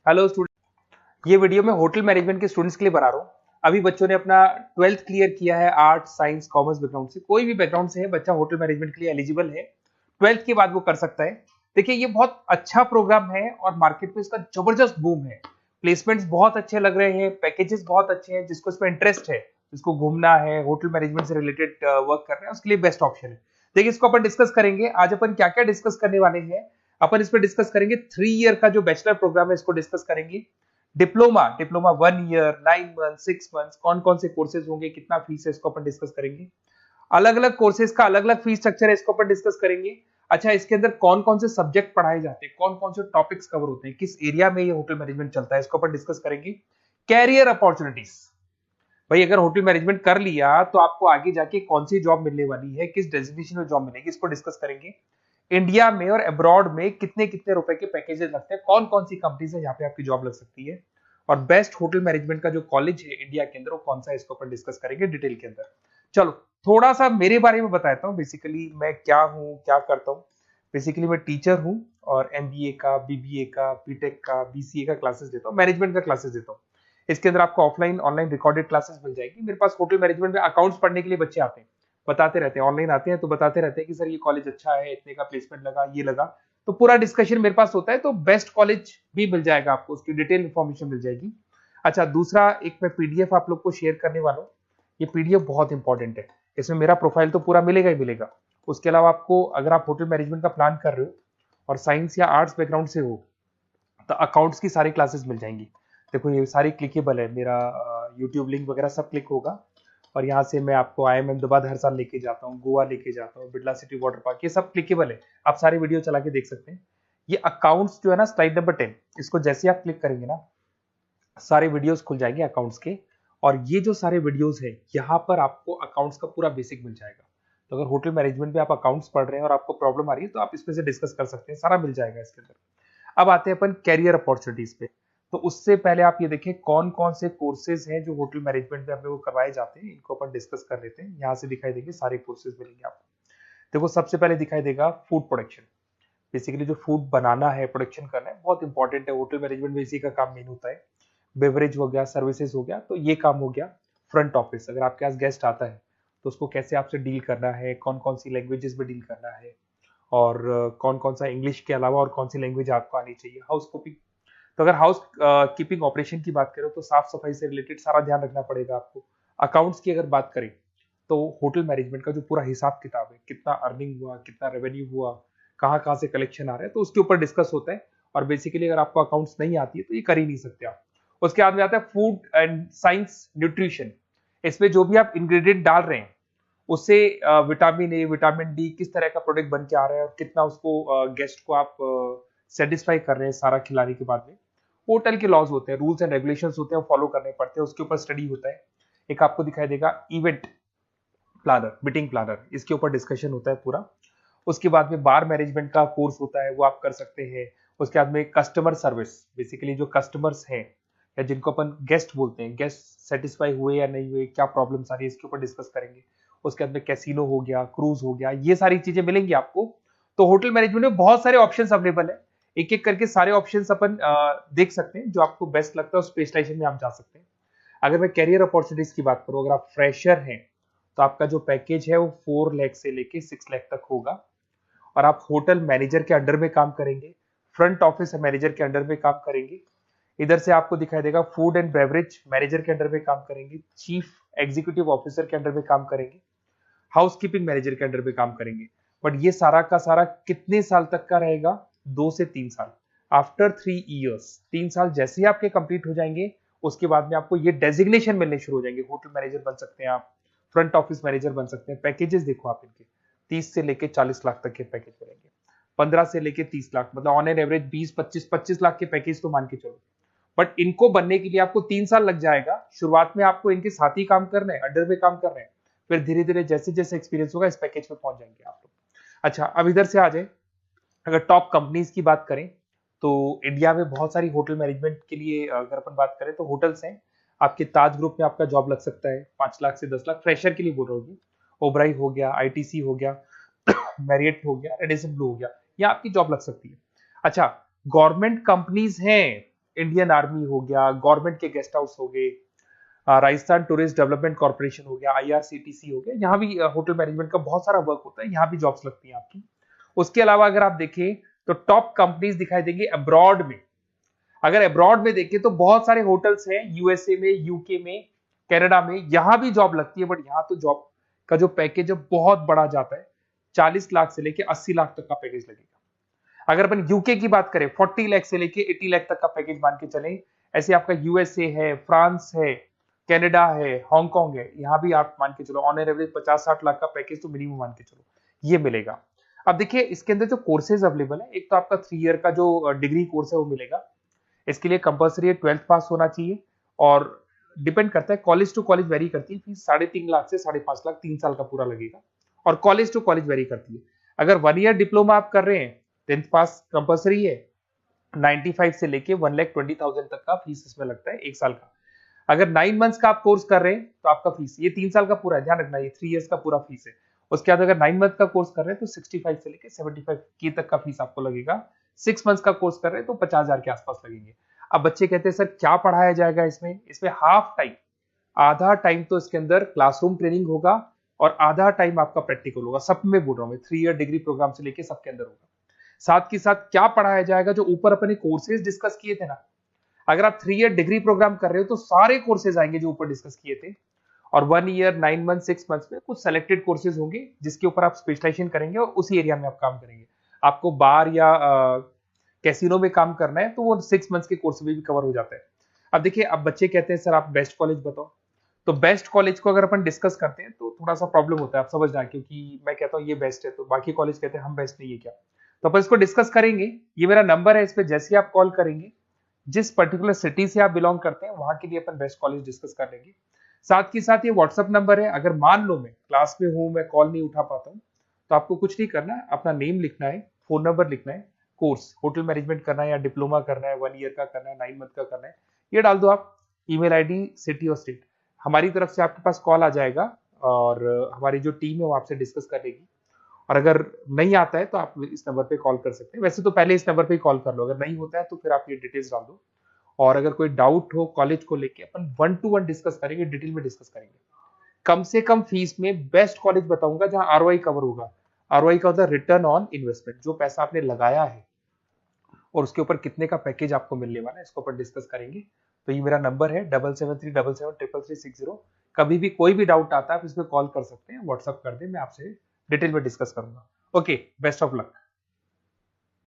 Hello student, ये video मैं hotel management के स्टूडेंट्स के लिए बना रहा हूँ। अभी बच्चों ने अपना 12th क्लियर किया है, आर्ट साइंस कॉमर्स बैकग्राउंड से, कोई भी बैकग्राउंड से है बच्चा होटल मैनेजमेंट के लिए एलिजिबल है। 12th के बाद वो कर सकता है। देखिए, ये बहुत अच्छा प्रोग्राम है और मार्केट में इसका जबरदस्त बूम है। प्लेसमेंट्स बहुत अच्छे लग रहे हैं, पैकेजेस बहुत अच्छे हैं। जिसको इसमें इंटरेस्ट है, जिसको घूमना है, होटल मैनेजमेंट से रिलेटेड वर्क करना है, उसके लिए बेस्ट ऑप्शन है। देखिए, इसको अपन डिस्कस करेंगे। आज अपन क्या क्या डिस्कस करने वाले हैं। अपन इस पर डिस्कस करेंगे 3 ईयर का जो बैचलर प्रोग्राम है, इसको डिस्कस करेंगे। Diploma diploma 1 year, 9 month, 6 month, कौन कौन से कोर्सेज होंगे, कितना फीस है, इसको अपन डिस्कस करेंगे। अलग अलग कोर्सेज का अलग अलग फीस स्ट्रक्चर है, इसको अपन डिस्कस करेंगे। अच्छा, इसके अंदर कौन कौन से सब्जेक्ट पढ़ाए जाते हैं, कौन कौन से टॉपिक्स कवर होते हैं, किस एरिया में ये होटल मैनेजमेंट चलता है, इसको अपन डिस्कस करेंगे। कैरियर अपॉर्चुनिटीज, भाई अगर होटल मैनेजमेंट कर लिया तो आपको आगे जाके कौन सी जॉब मिलने वाली है, किस डेजिग्नेशन में जॉब मिलेगी, इसको डिस्कस करेंगे। इंडिया में और अब्रॉड में कितने कितने रुपए के पैकेजेस लगते हैं, कौन कौन सी कंपनीज है जहां पे आपकी जॉब लग सकती है, और बेस्ट होटल मैनेजमेंट का जो कॉलेज है इंडिया के अंदर वो कौन सा है, इसको अपन डिस्कस करेंगे डिटेल के अंदर। चलो, थोड़ा सा मेरे बारे में बताता हूँ। बेसिकली मैं क्या हूँ, क्या करता हूँ। बेसिकली मैं टीचर हूँ और एमबीए का, बीबीए का, बीटेक का, बीसीए का क्लासेस देता हूँ, मैनेजमेंट का क्लासेस देता हूँ। इसके अंदर आपको ऑफलाइन ऑनलाइन रिकॉर्डेड क्लासेस मिल जाएगी। मेरे पास होटल मैनेजमेंट में अकाउंट्स पढ़ने के लिए बच्चे आते हैं, बताते रहते हैं, ऑनलाइन आते हैं तो बताते रहते हैं कि सर ये कॉलेज अच्छा है, इतने का प्लेसमेंट लगा, ये लगा। तो पूरा डिस्कशन मेरे पास होता है। तो बेस्ट कॉलेज भी मिल जाएगा आपको, उसकी डिटेल इंफॉर्मेशन मिल जाएगी। अच्छा, दूसरा एक मैं पीडीएफ आप लोग को शेयर करने वाला हूँ। ये पीडीएफ बहुत इंपॉर्टेंट है, इसमें मेरा प्रोफाइल तो पूरा मिलेगा ही मिलेगा। उसके अलावा आपको, अगर आप होटल मैनेजमेंट का प्लान कर रहे हो और साइंस या आर्ट्स बैकग्राउंड से हो, तो अकाउंट्स की सारी क्लासेस मिल जाएंगी। देखो, ये सारी क्लिकेबल है, मेरा यूट्यूब लिंक वगैरह सब क्लिक होगा। और यहाँ से मैं आपको आईएम अहमदाबाद हर साल लेके जाता हूँ, गोवा लेके जाता हूँ, बिरला सिटी वाटर पार्क, ये सब क्लिकेबल है। आप सारी वीडियो चला के देख सकते हैं। ये अकाउंट्स जो है ना, स्लाइड नंबर 10, इसको जैसे आप क्लिक करेंगे ना, सारे वीडियोस खुल जाएंगे अकाउंट्स के। और ये जो सारे वीडियोस है, यहाँ पर आपको अकाउंट्स का पूरा बेसिक मिल जाएगा। तो अगर होटल मैनेजमेंट में आप अकाउंट्स पढ़ रहे हैं और आपको प्रॉब्लम आ रही है, तो आप इसमें से डिस्कस कर सकते हैं, सारा मिल जाएगा इसके अंदर। अब आते हैं अपन कैरियर अपॉर्चुनिटीज पे। तो उससे पहले आप ये देखें कौन कौन से कोर्सेज हैं जो होटल मैनेजमेंट में हमें वो करवाए जाते हैं, इनको अपन डिस्कस कर लेते हैं। यहाँ से दिखाई देंगे सारे कोर्सेज मिलेंगे आपको। देखो, सबसे पहले दिखाई देगा फूड प्रोडक्शन। बेसिकली जो फूड बनाना है, प्रोडक्शन करना है, बहुत इंपॉर्टेंट है। होटल मैनेजमेंट में इसी का काम मेन होता है। बेवरेज हो गया, सर्विसेज हो गया, तो ये काम हो गया। फ्रंट ऑफिस, अगर आपके पास गेस्ट आता है तो उसको कैसे आपसे डील करना है, कौन कौन सी लैंग्वेजेस में डील करना है, और कौन कौन सा इंग्लिश के अलावा और कौन सी लैंग्वेज आपको आनी चाहिए। हाउस कीपिंग, तो अगर हाउस कीपिंग ऑपरेशन की बात करें तो साफ सफाई से रिलेटेड सारा ध्यान रखना पड़ेगा आपको। अकाउंट्स की अगर बात करें तो होटल मैनेजमेंट का जो पूरा हिसाब किताब है, कितना अर्निंग हुआ, कितना रेवेन्यू हुआ, कहाँ कहाँ से कलेक्शन आ रहा है, तो उसके ऊपर डिस्कस होता है। और बेसिकली अगर आपको अकाउंट्स नहीं आती है तो ये कर ही नहीं सकते आप। उसके बाद में आता है फूड एंड साइंस न्यूट्रिशन। इसमें जो भी आप इंग्रेडिएंट डाल रहे हैं, उससे विटामिन ए, विटामिन डी, किस तरह का प्रोडक्ट बन के आ रहा है और कितना उसको गेस्ट को आप सेटिस्फाई कर रहे हैं सारा खिलाने के बाद में। होटल के लॉज होते हैं, रूल्स एंड रेगुलेशंस होते हैं, वो फॉलो करने पड़ते हैं, उसके ऊपर स्टडी होता है। एक आपको दिखाई देगा इवेंट प्लानर, मीटिंग प्लानर, इसके ऊपर डिस्कशन होता है पूरा। उसके बाद में बार मैनेजमेंट का कोर्स होता है, वो आप कर सकते हैं। उसके बाद में कस्टमर सर्विस, बेसिकली जो कस्टमर्स हैं या जिनको अपन गेस्ट बोलते हैं, गेस्ट सेटिस्फाई हुए या नहीं हुए, क्या प्रॉब्लम्स आ रही है, इसके ऊपर डिस्कस करेंगे। उसके बाद में कैसीनो हो गया, क्रूज हो गया, ये सारी चीजें मिलेंगी आपको। तो होटल मैनेजमेंट में बहुत सारे ऑप्शंस अवेलेबल है। एक एक करके सारे ऑप्शंस अपन देख सकते हैं, जो आपको बेस्ट लगता है उस स्पेशलाइजेशन में आप जा सकते हैं। अगर मैं कैरियर अपॉर्चुनिटीज की बात करूं, अगर आप फ्रेशर हैं तो आपका जो पैकेज है वो 4 लाख से लेके 6 लाख तक होगा। और आप होटल मैनेजर के अंडर में काम करेंगे, फ्रंट ऑफिस मैनेजर के अंडर में काम करेंगे। इधर से आपको दिखाई देगा फूड एंड बेवरेज मैनेजर के अंडर में काम करेंगे, चीफ एग्जीक्यूटिव ऑफिसर के अंडर में काम करेंगे, हाउसकीपिंग मैनेजर के अंडर में काम करेंगे। बट ये सारा का सारा कितने साल तक का रहेगा? 2 से 3 साल। आफ्टर 3 इयर्स, 3 साल जैसे ही आपके कंप्लीट हो जाएंगे, उसके बाद में आपको ये डेजिग्नेशन मिलने शुरू हो जाएंगे। होटल मैनेजर बन सकते हैं आप, फ्रंट ऑफिस मैनेजर बन सकते हैं। पैकेजेस देखो आप इनके, 30 से लेके 40 लाख तक के पैकेज मिलेंगे, 15 से लेके 30 लाख, मतलब ऑन एन एवरेज 20, 25, 25 लाख के पैकेज तो मान के चलो। बट इनको बनने के लिए आपको 3 साल लग जाएगा। शुरुआत में आपको इनके साथ ही काम करना है, अंडर में काम कर रहे हैं, फिर धीरे धीरे जैसे जैसे एक्सपीरियंस होगा इस पैकेज पे पहुंच जाएंगे आप लोग। अच्छा, अब इधर से आ जाए, अगर टॉप कंपनीज की बात करें तो इंडिया में बहुत सारी होटल मैनेजमेंट के लिए अगर अपन बात करें तो होटल्स हैं। आपके ताज ग्रुप में आपका जॉब लग सकता है, 5 लाख से 10 लाख, फ्रेशर के लिए बोल रहा हूँ। ओबराई हो गया, आईटीसी हो गया, मैरियट हो गया, रेडिसन ब्लू हो गया, ये आपकी जॉब लग सकती है। अच्छा, गवर्नमेंट कंपनीज हैं, इंडियन आर्मी हो गया, गवर्नमेंट के गेस्ट हाउस हो गए, राजस्थान टूरिस्ट डेवलपमेंट कॉर्पोरेशन हो गया, आईआरसीटीसी हो गया, यहाँ भी होटल मैनेजमेंट का बहुत सारा वर्क होता है, यहाँ भी जॉब्स लगती हैं आपकी। उसके अलावा अगर आप देखें तो टॉप कंपनीज दिखाई देंगी अब्रॉड में। अगर अब्रॉड में देखें तो बहुत सारे होटल्स हैं यूएसए में, यूके में, कनाडा में, यहां भी जॉब लगती है। बट यहाँ तो जॉब का जो पैकेज है बहुत बड़ा जाता है, 40 लाख से लेके 80 लाख तक का पैकेज लगेगा। अगर अपन यूके की बात करें 40 लाख से लेके 80 लाख तक का पैकेज मान के चले। ऐसे आपका यूएसए है, फ्रांस है, कनाडा है, हांगकांग है, यहाँ भी आप मान के चलो ऑन एन एवरेज 50-60 लाख का पैकेज तो मिनिमम मान के चलो ये मिलेगा। अब देखिए इसके अंदर जो कोर्सेज अवेलेबल है, एक तो आपका 3 ईयर का जो डिग्री कोर्स है वो मिलेगा। इसके लिए कंपलसरी 12th पास होना चाहिए और डिपेंड करता है, कॉलेज टू कॉलेज वेरी करती है फीस। 3.5 लाख से 5.5 लाख 3 साल का पूरा लगेगा और कॉलेज टू कॉलेज वेरी करती है। अगर 1 ईयर डिप्लोमा आप कर रहे हैं, 10th पास कंपलसरी है, 95 से लेके 1,20,000 तक का फीस इसमें लगता है 1 साल का। अगर 9 मंथ्स का आप कोर्स कर रहे हैं तो आपका फीस, ये 3 साल का पूरा है, ध्यान रखना, ये 3 इयर्स का पूरा फीस है। उसके बाद अगर 9 मंथ का कोर्स कर रहे हैं तो 65 से लेके 75 के तक का फीस आपको लगेगा। 6 मंथ्स का कोर्स कर रहे हैं तो 50,000 के आसपास लगेंगे। अब बच्चे कहते हैं सर क्या पढ़ाया जाएगा इसमें? इसमें हाफ टाइम, आधा टाइम तो इसके अंदर क्लासरूम ट्रेनिंग होगा और आधा टाइम आपका प्रैक्टिकल होगा। सब में बोल रहा हूँ मैं, 3 ईयर डिग्री प्रोग्राम से लेके सबके अंदर होगा। साथ के साथ क्या पढ़ाया जाएगा, जो ऊपर अपने कोर्सेज डिस्कस किए थे ना, अगर आप 3 ईयर डिग्री प्रोग्राम कर रहे हो तो सारे कोर्सेज आएंगे जो ऊपर डिस्कस किए थे। और 1 ईयर, 9 मंथ, 6 मंथ्स में कुछ सेलेक्टेड कोर्सेज होंगे जिसके ऊपर आप स्पेशलाइजेशन करेंगे और उसी एरिया में आप काम करेंगे। आपको बार या कैसीनो में काम करना है तो वो 6 मंथ्स के कोर्स में भी कवर हो जाता है। अब देखिए, अब बच्चे कहते हैं सर आप बेस्ट कॉलेज बताओ। तो बेस्ट कॉलेज को अगर अपन डिस्कस करते हैं तो थोड़ा सा प्रॉब्लम होता है, आप समझना, क्योंकि मैं कहता हूँ ये बेस्ट है तो बाकी कॉलेज कहते हैं हम बेस्ट नहीं है क्या। तो अपन इसको डिस्कस करेंगे। ये मेरा नंबर है, इस पे जैसे ही आप कॉल करेंगे, जिस पर्टिकुलर सिटी से आप बिलोंग करते हैं वहां के लिए अपन बेस्ट कॉलेज डिस्कस कर लेंगे। साथ के साथ ये व्हाट्सअप नंबर है, अगर मान लो मैं क्लास में हूं, मैं कॉल नहीं उठा पाता हूं, तो आपको कुछ नहीं करना है, अपना नेम लिखना है, फोन नंबर लिखना है, कोर्स होटल मैनेजमेंट करना है या डिप्लोमा करना है, 1 ईयर का करना है, 9 मंथ का करना है, ये डाल दो आप, ईमेल आईडी, सिटी और स्टेट। हमारी तरफ से आपके पास कॉल आ जाएगा और हमारी जो टीम है वो आपसे डिस्कस कर लेगी। और अगर नहीं आता है तो आप इस नंबर पे कॉल कर सकते हैं। वैसे तो पहले इस नंबर पे कॉल कर लो, अगर नहीं होता है तो फिर आप ये डिटेल्स डाल दो। और अगर कोई डाउट हो कॉलेज को लेके, अपन 1 to 1 डिस्कस करेंगे, डिटेल में डिस्कस करेंगे। कम से कम फीस में बेस्ट कॉलेज बताऊंगा जहां आरओआई कवर होगा। आरओआई का होता है रिटर्न ऑन इन्वेस्टमेंट, जो पैसा आपने लगाया है और उसके ऊपर कितने का पैकेज आपको मिलने वाला है, इसको अपन डिस्कस करेंगे। तो ये मेरा नंबर है 7737733360। कभी भी कोई भी डाउट आता है आप इस पर कॉल कर सकते हैं, व्हाट्सअप कर दे, मैं आपसे डिटेल में डिस्कस करूंगा। Okay, best of luck.